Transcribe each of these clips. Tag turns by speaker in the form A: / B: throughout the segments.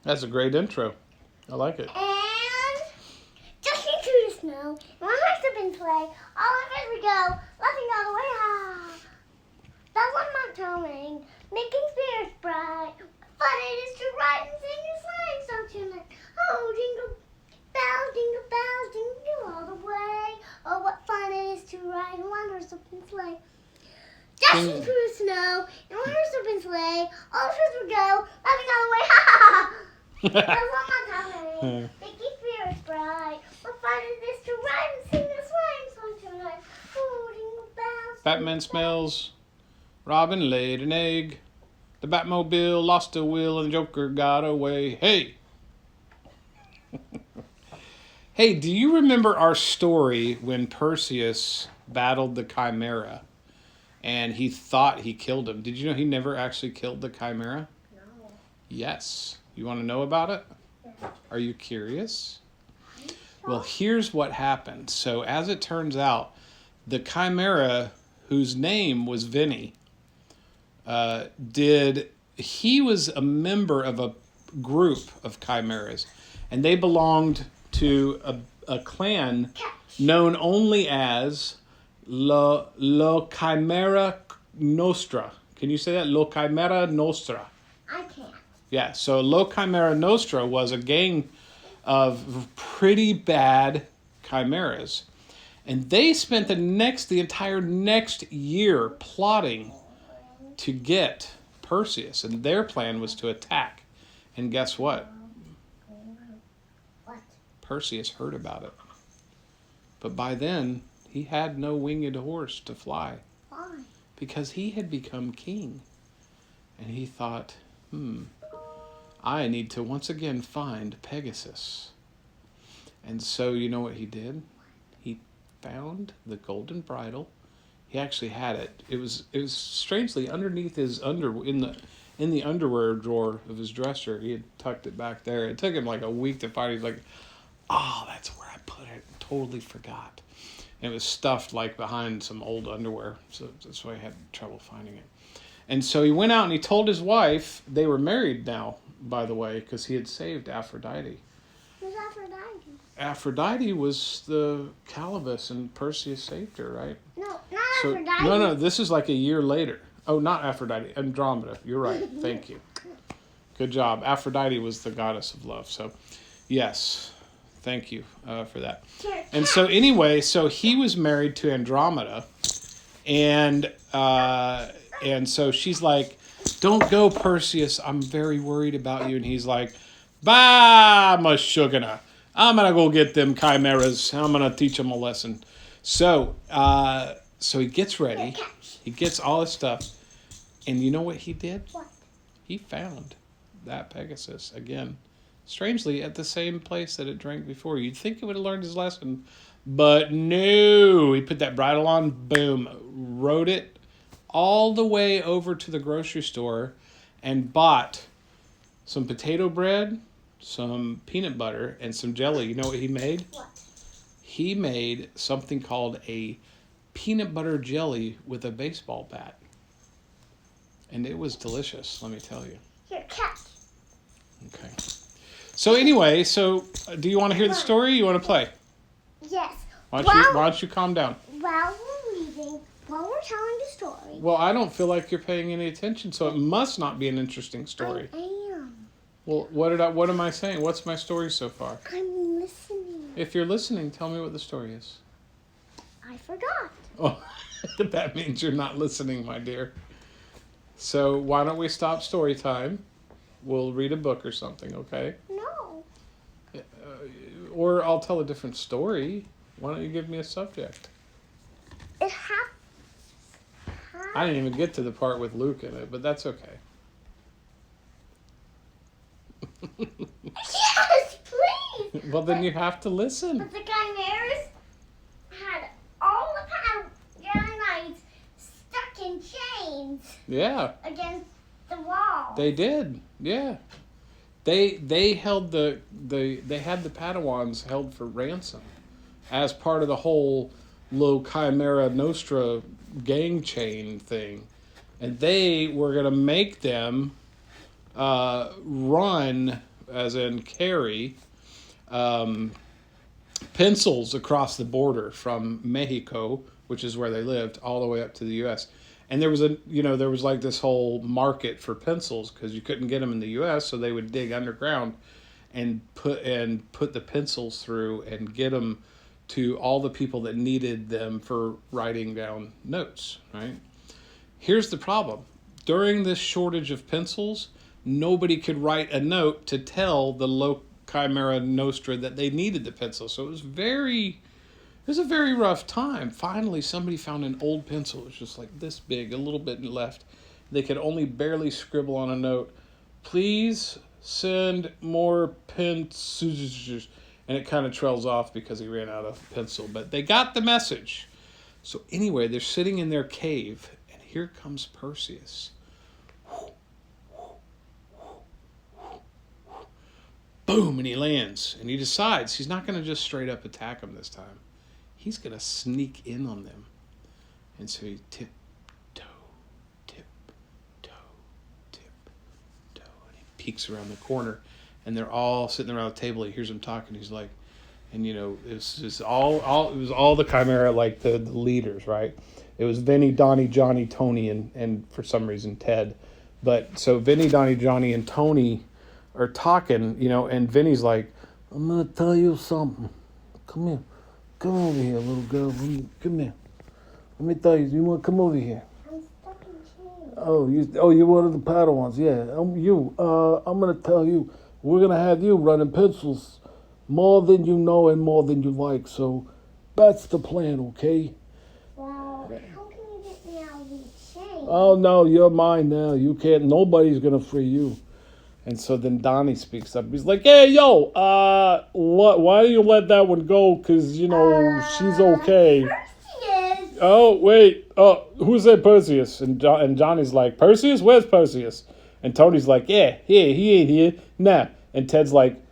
A: That's a great intro. I like it.
B: And just into the snow, my heart's up in play. All of us we go, laughing all the way high. That one not telling, making spirits bright. Fun it is to ride and sing a sleighing song tonight. Oh, jingle bells, jingle all the way. Oh, what fun it is to ride in one horse open sleigh. Dashing through the snow, in one horse open sleigh. All of us we go, laughing all the way. Ha ha ha! That's one not telling, making spirits bright. What fun it is to ride and sing a sleighing song tonight. Oh, jingle bells.
A: Batman smells. Robin laid an egg. The Batmobile lost a wheel and the Joker got away. Hey! Hey, do you remember our story when Perseus battled the Chimera and he thought he killed him? Did you know he never actually killed the Chimera?
B: No.
A: Yes. You want to know about it?
B: Yeah.
A: Are you curious? Well, here's what happened. So, as it turns out, the Chimera, whose name was Vinny, he was a member of a group of chimeras, and they belonged to a clan known only as La Chimera Nostra. Can you say that? La Chimera Nostra.
B: I can't.
A: Yeah, so La Chimera Nostra was a gang of pretty bad chimeras. And they spent the entire next year plotting to get Perseus. And their plan was to attack. And guess what?
B: What?
A: Perseus heard about it. But by then, he had no winged horse to fly.
B: Why?
A: Because he had become king. And he thought, I need to once again find Pegasus. And so, you know what he did? He found the golden bridle. He actually had it. It was strangely underneath his in the underwear drawer of his dresser. He had tucked it back there. It took him like a week to find it. He's like, oh, that's where I put it. Totally forgot. And it was stuffed like behind some old underwear. So that's why I had trouble finding it. And so he went out and he told his wife, they were married now, by the way, because he had saved Aphrodite.
B: Who's Aphrodite?
A: Aphrodite was the Calibus, and Perseus saved her, right?
B: No, not Aphrodite.
A: No, this is like a year later. Oh, not Aphrodite, Andromeda. You're right. Thank you. Good job. Aphrodite was the goddess of love. So, yes, thank you for that. And so anyway, so he was married to Andromeda, and so she's like, don't go, Perseus. I'm very worried about you. And he's like, bah, Mashugana. I'm going to go get them chimeras. I'm going to teach them a lesson. So he gets ready. He gets all his stuff. And you know what he did?
B: What?
A: He found that Pegasus again. Strangely, at the same place that it drank before. You'd think it would have learned his lesson. But no. He put that bridle on. Boom. Rode it all the way over to the grocery store and bought some potato bread, some peanut butter, and some jelly. You know what he made?
B: What?
A: He made something called a peanut butter jelly with a baseball bat. And it was delicious, let me tell you.
B: Here, catch.
A: Okay. So anyway, do you want to hear the story or you want to play?
B: Yes.
A: Why don't you calm down?
B: While we're reading, while we're telling the story.
A: Well, I don't feel like you're paying any attention, so it must not be an interesting story.
B: I am.
A: Well, what am I saying? What's my story so far?
B: I'm listening.
A: If you're listening, tell me what the story is.
B: I forgot.
A: Oh, that means you're not listening, my dear. So why don't we stop story time? We'll read a book or something, okay?
B: No.
A: Or I'll tell a different story. Why don't you give me a subject?
B: It has.
A: I didn't even get to the part with Luke in it, but that's okay.
B: Yes, please.
A: Well, then you have to listen.
B: But the chimeras had all the knights stuck in chains.
A: Yeah.
B: Against the wall.
A: They did. Yeah. They held they had the Padawans held for ransom as part of the whole Lo Chimera Nostra gang chain thing. And they were going to make them run as in carry, pencils across the border from Mexico, which is where they lived, all the way up to the U.S. And there was there was like this whole market for pencils because you couldn't get them in the U.S., so they would dig underground and put the pencils through and get them to all the people that needed them for writing down notes. Right? Here's the problem: during this shortage of pencils, nobody could write a note to tell the Chimera Nostra that they needed the pencil. So it was a very rough time. Finally, somebody found an old pencil. It was just like this big, a little bit left. They could only barely scribble on a note. Please send more pencils. And it kind of trails off because he ran out of pencil. But they got the message. So anyway, they're sitting in their cave. And here comes Perseus. Boom, and he lands. And he decides he's not going to just straight up attack them this time. He's going to sneak in on them. And so he tiptoe, tiptoe, tiptoe. And he peeks around the corner. And they're all sitting around the table. He hears them talking. He's like, and it was all the Chimera, like the leaders, right? It was Vinny, Donnie, Johnny, Tony, and for some reason Ted. But so Vinny, Donnie, Johnny, and Tony are talking, and Vinny's like, I'm going to tell you something. Come here. Come over here, little girl. Come here. Let me tell you. You want to come over here?
B: I'm stuck in chains.
A: Oh, you're one of the Padawans. Yeah, I'm going to tell you. We're going to have you running pencils more than you know and more than you like. So that's the plan, okay?
B: Well, how can you get me out of these chains?
A: Oh, no, you're mine now. You can't. Nobody's going to free you. And so then Donnie speaks up. He's like, hey, yo, why do you let that one go? Because, she's okay.
B: Perseus!
A: Oh, wait. Oh, who said Perseus? And Johnny's like, Perseus? Where's Perseus? And Tony's like, yeah, he ain't here. Nah. And Ted's like,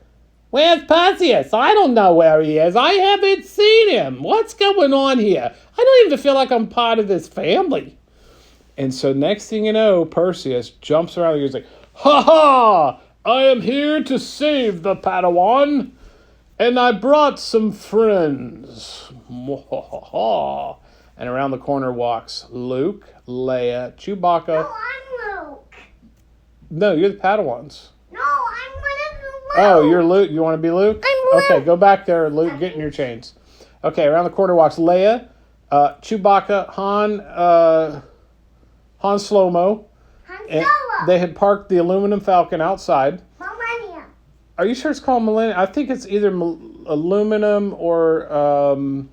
A: where's Perseus? I don't know where he is. I haven't seen him. What's going on here? I don't even feel like I'm part of this family. And so next thing you know, Perseus jumps around and he's like, ha ha! I am here to save the Padawan, and I brought some friends. And around the corner walks Luke, Leia, Chewbacca.
B: No, I'm Luke.
A: No, you're the Padawans.
B: No, I'm one of the Luke.
A: Oh, you're Luke. You want to be Luke?
B: I'm Luke.
A: Okay, go back there, Luke. Get in your chains. Okay, around the corner walks Leia, Chewbacca, Han Slow-Mo. And they had parked the aluminum Falcon outside.
B: Millennium.
A: Are you sure it's called Millennium? I think it's either aluminum or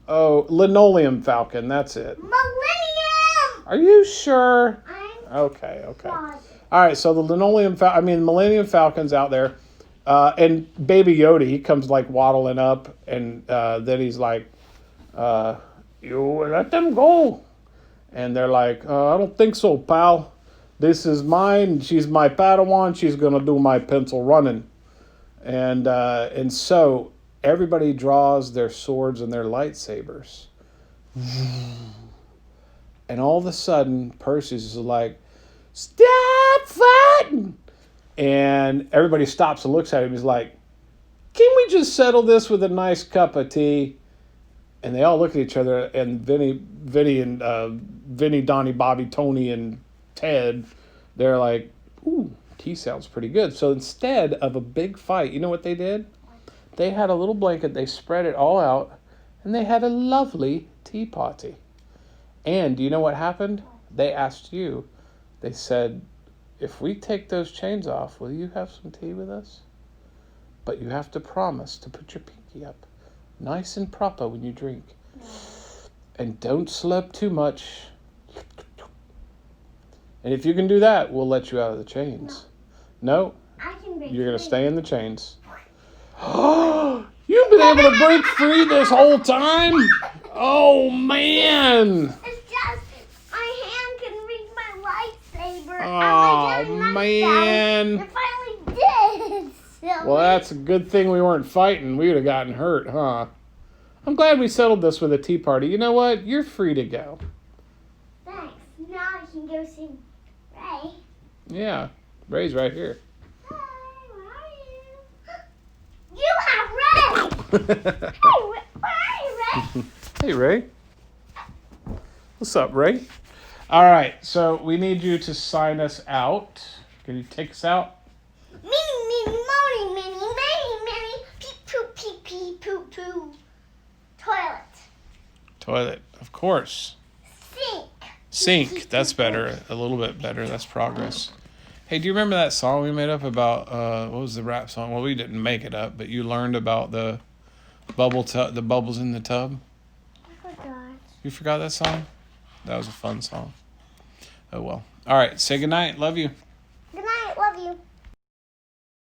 A: linoleum Falcon. That's it.
B: Millennium.
A: Are you sure? Okay.
B: God.
A: All right. So the Millennium Falcon's out there, and Baby Yoda, he comes like waddling up, and then he's like, "You let them go." And they're like, I don't think so, pal. This is mine. She's my Padawan. She's going to do my pencil running. And so everybody draws their swords and their lightsabers. And all of a sudden, Perseus is like, stop fighting! And everybody stops and looks at him. He's like, can we just settle this with a nice cup of tea? And they all look at each other, and Vinny, Donnie, Bobby, Tony, and Ted, they're like, ooh, tea sounds pretty good. So instead of a big fight, you know what they did? They had a little blanket, they spread it all out, and they had a lovely tea party. And do you know what happened? They asked you, they said, if we take those chains off, will you have some tea with us? But you have to promise to put your pinky up. Nice and proper when you drink. And don't slurp too much. And if you can do that, we'll let you out of the chains. No?
B: I can break
A: You're going to
B: free.
A: stay in the chains. You've been able to break free this whole time? Oh, man.
B: It's just my hand can reach my lightsaber.
A: Oh, man.
B: It finally did. Silly.
A: Well, that's a good thing we weren't fighting. We would have gotten hurt, huh? I'm glad we settled this with a tea party. You know what? You're free to go.
B: Thanks. Now I can go see Ray.
A: Yeah, Ray's right here.
B: Bye. Where are you, Ray?
A: Hey, Ray. What's up, Ray? All right, so we need you to sign us out. Can you take us out?
B: Mini, pee, poo. Toilet.
A: Toilet, of course. Sink. That's better. A little bit better. That's progress. Hey, do you remember that song we made up about, what was the rap song? Well, we didn't make it up, but you learned about the the bubbles in the tub.
B: I forgot.
A: You forgot that song? That was a fun song. Oh, well. All right, say goodnight. Love you.
B: Good night. Love you.